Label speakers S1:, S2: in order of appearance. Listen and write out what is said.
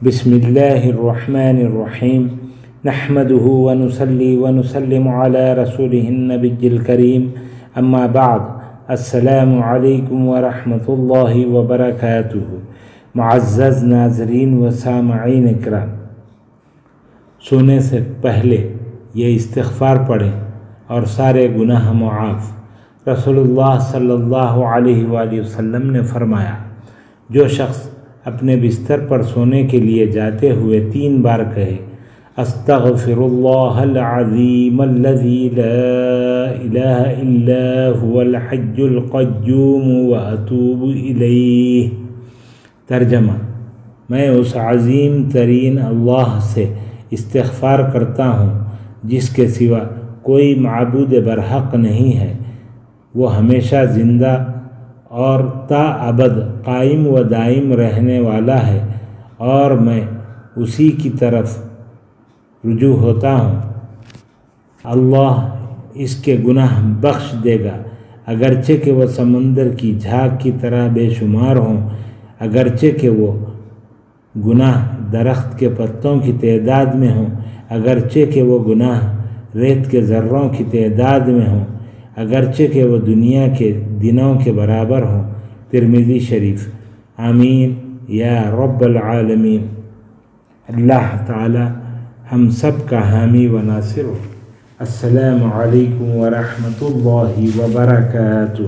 S1: بسم اللہ الرحمن الرحیم نحمده ونصلی ونسلم علی رسوله النبی الکریم اما بعد السلام علیکم ورحمۃ اللہ وبرکاتہ۔ معزز ناظرین و سامعین اکرام، سونے سے پہلے یہ استغفار پڑھیں اور سارے گناہ معاف۔ رسول اللہ صلی اللہ علیہ وآلہ وسلم نے فرمایا، جو شخص اپنے بستر پر سونے کے لیے جاتے ہوئے 3 بار کہے استغفر اللہ العظیم الذی لا الہ الا هو الحی القیوم واتوب الیہ، ترجمہ: میں اس عظیم ترین اللہ سے استغفار کرتا ہوں جس کے سوا کوئی معبود برحق نہیں ہے، وہ ہمیشہ زندہ اور تا ابد قائم و دائم رہنے والا ہے، اور میں اسی کی طرف رجوع ہوتا ہوں۔ اللہ اس کے گناہ بخش دے گا، اگرچہ کہ وہ سمندر کی جھاگ کی طرح بے شمار ہوں، اگرچہ کہ وہ گناہ درخت کے پتوں کی تعداد میں ہوں، اگرچہ کہ وہ گناہ ریت کے ذروں کی تعداد میں ہوں، اگرچہ کہ وہ دنیا کے دنوں کے برابر ہوں۔ ترمذی شریف۔ آمین یا رب العالمین۔ اللہ تعالی ہم سب کا حامی و ناصر ہو۔ السلام علیکم ورحمۃ اللہ وبرکاتہ۔